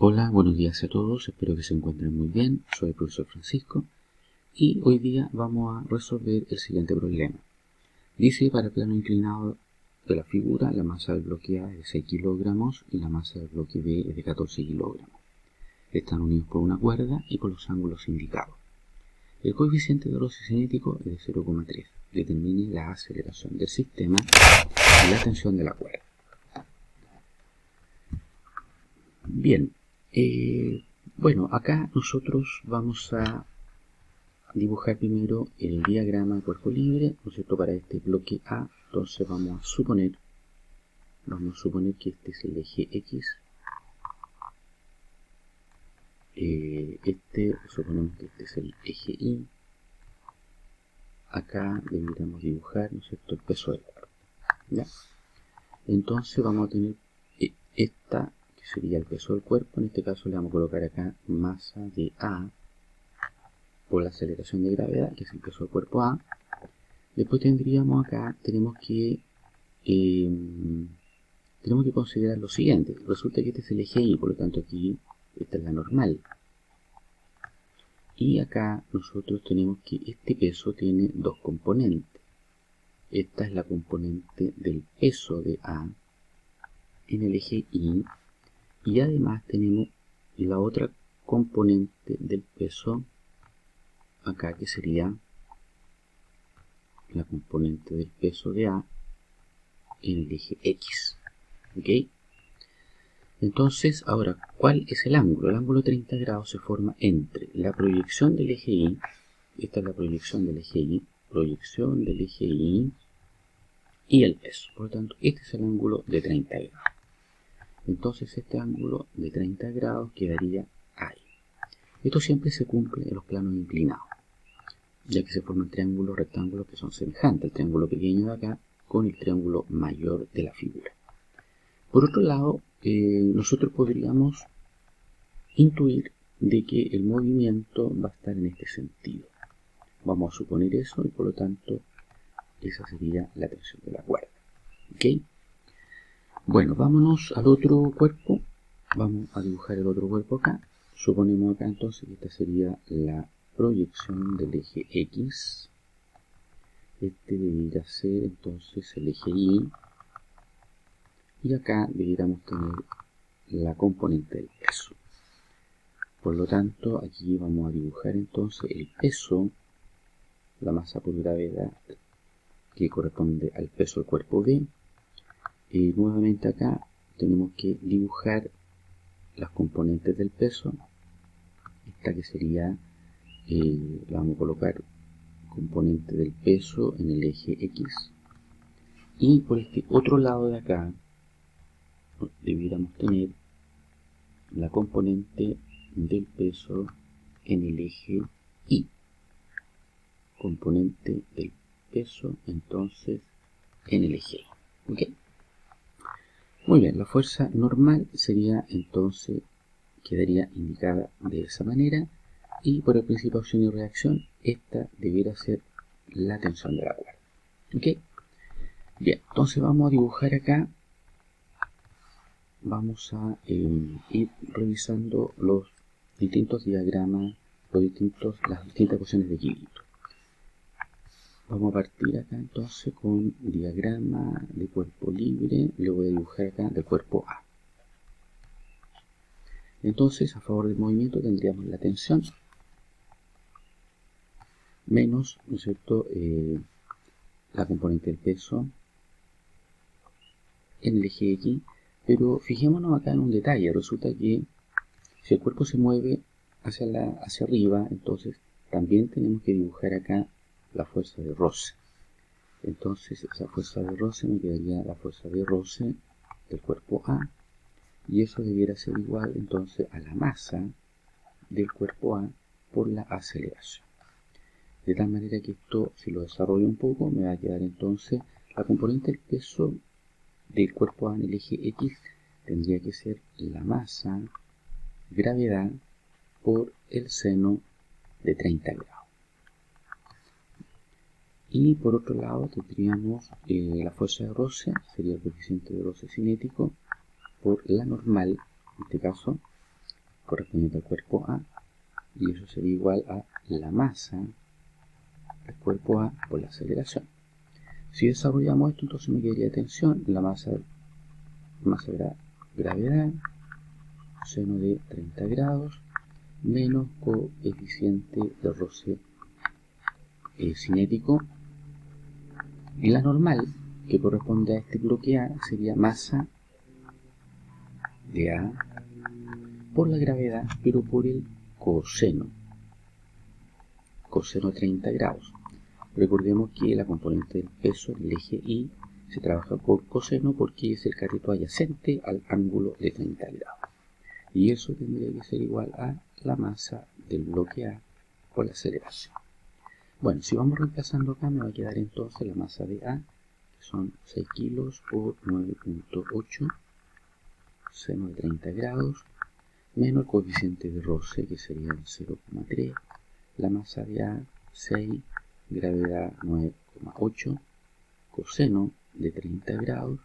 Hola, buenos días a todos, espero que se encuentren muy bien. Soy el profesor Francisco y hoy día vamos a resolver el siguiente problema. Dice, para el plano inclinado de la figura, la masa del bloque A es de 6 kilogramos y la masa del bloque B es de 14 kilogramos. Están unidos por una cuerda y por los ángulos indicados. El coeficiente de roce cinético es de 0,3. Determine la aceleración del sistema y la tensión de la cuerda. Bien, bueno, acá nosotros vamos a dibujar primero el diagrama de cuerpo libre, ¿no es cierto?, para este bloque A. Entonces vamos a suponer que este es el eje X, suponemos que este es el eje Y. Acá deberíamos dibujar, ¿no es cierto?, el peso del cuerpo, ¿ya? Entonces vamos a tener esta, que sería el peso del cuerpo. En este caso le vamos a colocar acá masa de A por la aceleración de gravedad, que es el peso del cuerpo A. Después tendríamos acá, tenemos que considerar lo siguiente. Resulta que este es el eje Y, por lo tanto aquí esta es la normal. Y acá nosotros tenemos que este peso tiene dos componentes. Esta es la componente del peso de A en el eje Y. Y además tenemos la otra componente del peso acá, que sería la componente del peso de A en el eje X. ¿Ok? Entonces, ahora, ¿cuál es el ángulo? El ángulo 30 grados se forma entre la proyección del eje Y, esta es la proyección del eje Y, y el peso. Por lo tanto, este es el ángulo de 30 grados. Entonces, este ángulo de 30 grados quedaría ahí. Esto siempre se cumple en los planos inclinados, ya que se forman triángulos rectángulos que son semejantes, el triángulo pequeño de acá con el triángulo mayor de la figura. Por otro lado, nosotros podríamos intuir de que el movimiento va a estar en este sentido. Vamos a suponer eso y por lo tanto esa sería la tensión de la cuerda. ¿Ok? Bueno, vámonos al otro cuerpo. Vamos a dibujar el otro cuerpo acá. Suponemos acá entonces que esta sería la proyección del eje X. Este debería ser entonces el eje Y. Y acá deberíamos tener la componente del peso. Por lo tanto, aquí vamos a dibujar entonces el peso, la masa por gravedad, que corresponde al peso del cuerpo B. Y nuevamente acá tenemos que dibujar las componentes del peso. Esta que sería, la vamos a colocar componente del peso en el eje X. Y por este otro lado de acá debiéramos tener la componente del peso en el eje Y. Componente del peso entonces en el eje Y. ¿Ok? Muy bien, la fuerza normal sería entonces, quedaría indicada de esa manera, y por el principio de acción y reacción, esta debiera ser la tensión de la cuerda. ¿Ok? Bien, entonces vamos a dibujar acá, vamos a ir revisando los distintos diagramas, las distintas ecuaciones de equilibrio. Vamos a partir acá entonces con diagrama de cuerpo libre, le voy a dibujar acá de cuerpo A. Entonces, a favor del movimiento tendríamos la tensión menos, ¿no es cierto?, la componente del peso en el eje X. Pero fijémonos acá en un detalle. Resulta que si el cuerpo se mueve hacia arriba, entonces también tenemos que dibujar acá la fuerza de roce. Entonces esa fuerza de roce me quedaría la fuerza de roce del cuerpo A, y eso debiera ser igual entonces a la masa del cuerpo A por la aceleración. De tal manera que esto, si lo desarrollo un poco, me va a quedar entonces la componente del peso del cuerpo A en el eje X tendría que ser la masa, gravedad, por el seno de 30 grados. Y por otro lado tendríamos la fuerza de roce, sería el coeficiente de roce cinético, por la normal, en este caso, correspondiente al cuerpo A, y eso sería igual a la masa del cuerpo A por la aceleración. Si desarrollamos esto, entonces me quedaría tensión, la masa de gravedad, seno de 30 grados, menos coeficiente de roce cinético, y la normal, que corresponde a este bloque A, sería masa de A por la gravedad, pero por el coseno de 30 grados. Recordemos que la componente del peso del eje Y se trabaja por coseno porque es el cateto adyacente al ángulo de 30 grados. Y eso tendría que ser igual a la masa del bloque A por la aceleración. Bueno, si vamos reemplazando acá, me va a quedar entonces la masa de A, que son 6 kilos por 9.8, seno de 30 grados, menos el coeficiente de roce, que sería el 0,3, la masa de A, 6, gravedad 9,8, coseno de 30 grados,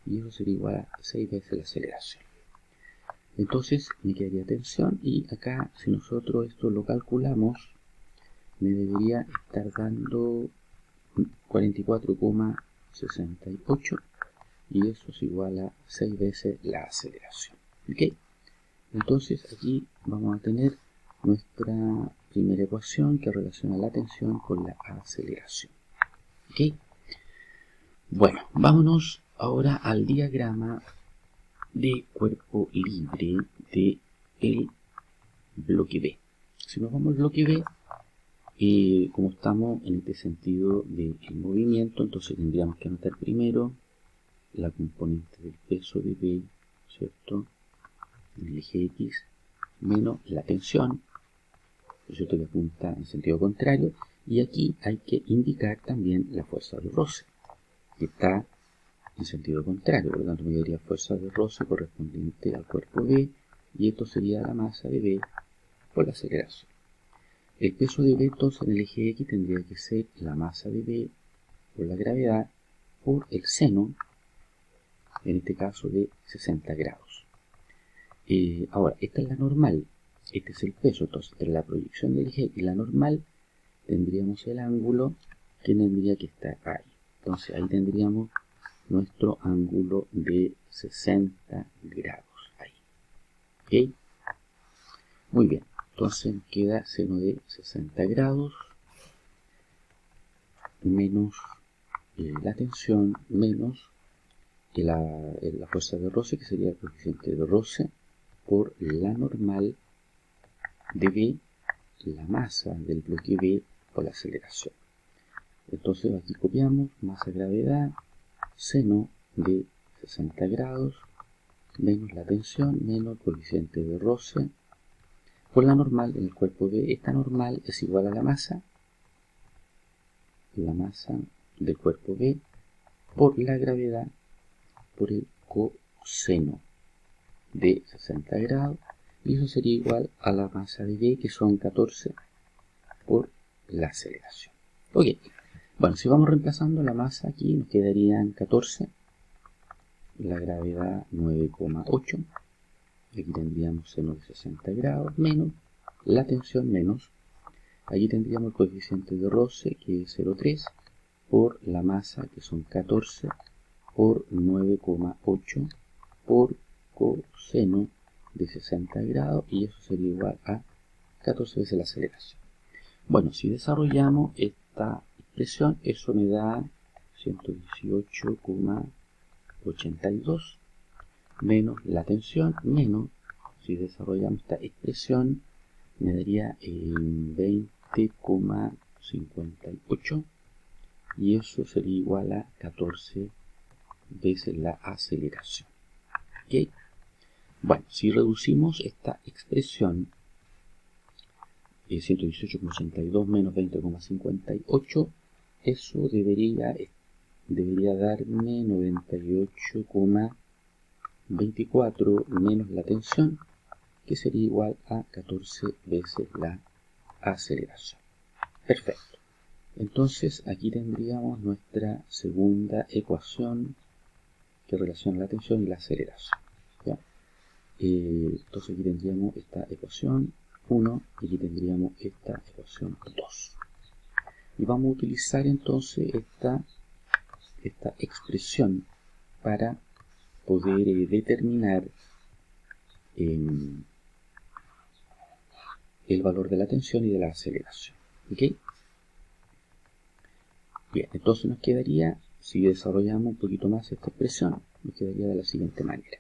y eso sería igual a 6 veces la aceleración. Entonces me quedaría tensión, y acá si nosotros esto lo calculamos, me debería estar dando 44,68, y eso es igual a 6 veces la aceleración. ¿Ok? Entonces aquí vamos a tener nuestra primera ecuación que relaciona la tensión con la aceleración. ¿Ok? Bueno, vámonos ahora al diagrama de cuerpo libre de el bloque B. Si nos vamos al bloque B, como estamos en este sentido del movimiento, entonces tendríamos que anotar primero la componente del peso de B, ¿cierto?, en el eje X, menos la tensión, ¿cierto?, que apunta en sentido contrario, y aquí hay que indicar también la fuerza de roce, que está en sentido contrario, por lo tanto me daría fuerza de roce correspondiente al cuerpo B, y esto sería la masa de B por la aceleración. El peso de B entonces en el eje X tendría que ser la masa de B por la gravedad por el seno, en este caso de 60 grados. Ahora, esta es la normal, este es el peso, entonces entre la proyección del eje y la normal tendríamos el ángulo que tendría que estar ahí. Entonces ahí tendríamos nuestro ángulo de 60 grados ahí. ¿Ok? Muy bien, entonces queda seno de 60 grados menos la tensión menos la fuerza de roce, que sería el coeficiente de roce, por la normal de B, la masa del bloque B por la aceleración. Entonces aquí copiamos masa gravedad, seno de 60 grados, menos la tensión, menos el coeficiente de roce, por la normal en el cuerpo B. Esta normal es igual a la masa del cuerpo B, por la gravedad, por el coseno de 60 grados, y eso sería igual a la masa de B, que son 14, por la aceleración. Ok, bueno, si vamos reemplazando la masa aquí, nos quedarían 14, la gravedad 9,8, aquí tendríamos seno de 60 grados, menos la tensión, menos, aquí tendríamos el coeficiente de roce, que es 0,3, por la masa, que son 14, por 9,8, por coseno de 60 grados, y eso sería igual a 14 veces la aceleración. Bueno, si desarrollamos esta expresión, eso me da 118,82 menos la tensión, menos, si desarrollamos esta expresión, me daría 20,58, y eso sería igual a 14 veces la aceleración. ¿Ok? Bueno, si reducimos esta expresión, 118,82 menos 20,58, eso debería darme 98,24 menos la tensión, que sería igual a 14 veces la aceleración. Perfecto. Entonces aquí tendríamos nuestra segunda ecuación que relaciona la tensión y la aceleración. ¿Ya? Entonces aquí tendríamos esta ecuación 1 y aquí tendríamos esta ecuación 2. Y vamos a utilizar entonces esta expresión para poder determinar el valor de la tensión y de la aceleración. ¿Ok? Bien, entonces nos quedaría, si desarrollamos un poquito más esta expresión, nos quedaría de la siguiente manera.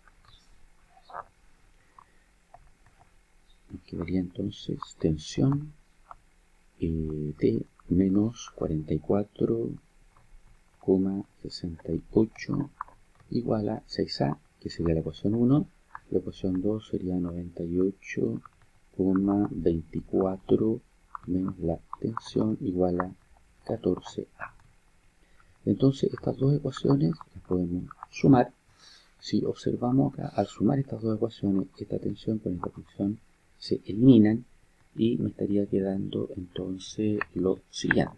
Nos quedaría entonces tensión de menos 44,68 igual a 6A, que sería la ecuación 1. La ecuación 2 sería 98,24 menos la tensión igual a 14A. Entonces estas dos ecuaciones las podemos sumar. Si observamos acá, al sumar estas dos ecuaciones, esta tensión con esta tensión se eliminan y me estaría quedando entonces lo siguiente.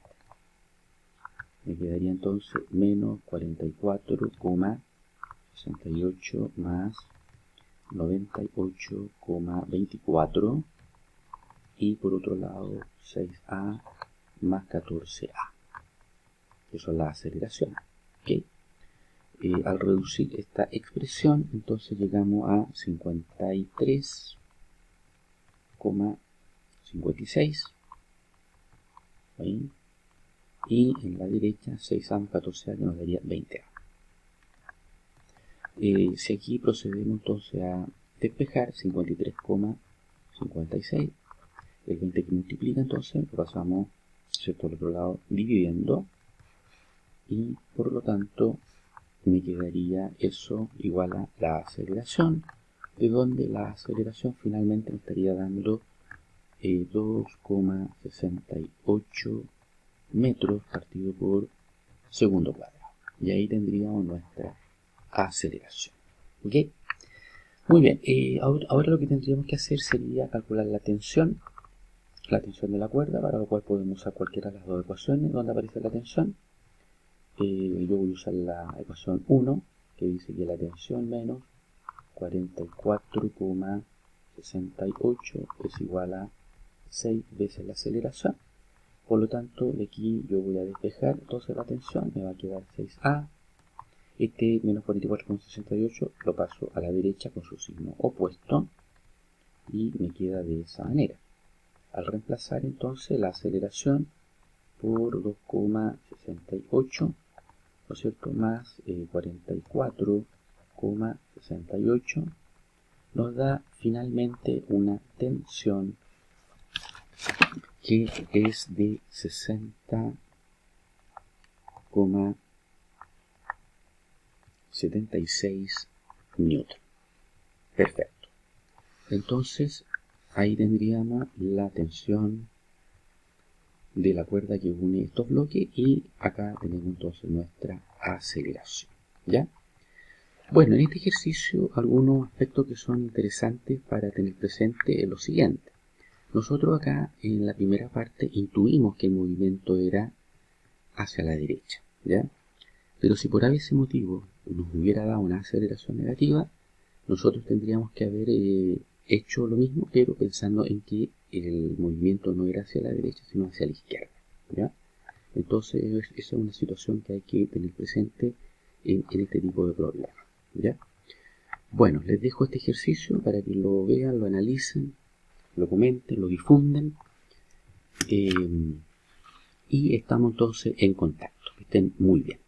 Me quedaría entonces menos 44,68 más 98,24 y por otro lado 6A más 14A. Eso es la aceleración. ¿Okay? Al reducir esta expresión, entonces llegamos a 53,56. ¿Sí? Y en la derecha 6A más 14A que nos daría 20A. Si aquí procedemos entonces a despejar 53,56, el 20 que multiplica entonces lo pasamos, ¿cierto?, al otro lado dividiendo y por lo tanto me quedaría eso igual a la aceleración, de donde la aceleración finalmente me estaría dando 2,68 metros partido por segundo cuadrado. Y ahí tendríamos nuestra aceleración. ¿Ok? Muy bien. Ahora lo que tendríamos que hacer sería calcular la tensión de la cuerda, para lo cual podemos usar cualquiera de las dos ecuaciones donde aparece la tensión. Yo voy a usar la ecuación 1, que dice que la tensión menos 44,68 es igual a 6 veces la aceleración. Por lo tanto, de aquí yo voy a despejar entonces la tensión, me va a quedar 6A. Este menos 44,68 lo paso a la derecha con su signo opuesto y me queda de esa manera. Al reemplazar entonces la aceleración por 2,68, ¿no es cierto?, más 44,68 nos da finalmente una tensión que es de 60,76 newton. Perfecto. Entonces ahí tendríamos la tensión de la cuerda que une estos bloques y acá tenemos entonces nuestra aceleración. ¿Ya? Bueno, en este ejercicio algunos aspectos que son interesantes para tener presente es lo siguiente. Nosotros acá en la primera parte intuimos que el movimiento era hacia la derecha, ¿ya? Pero si por ese motivo nos hubiera dado una aceleración negativa, nosotros tendríamos que haber hecho lo mismo, pero pensando en que el movimiento no era hacia la derecha, sino hacia la izquierda, ¿ya? Entonces esa es una situación que hay que tener presente en este tipo de problemas, ¿ya? Bueno, les dejo este ejercicio para que lo vean, lo analicen, lo comenten, lo difunden y estamos entonces en contacto. Que estén muy bien.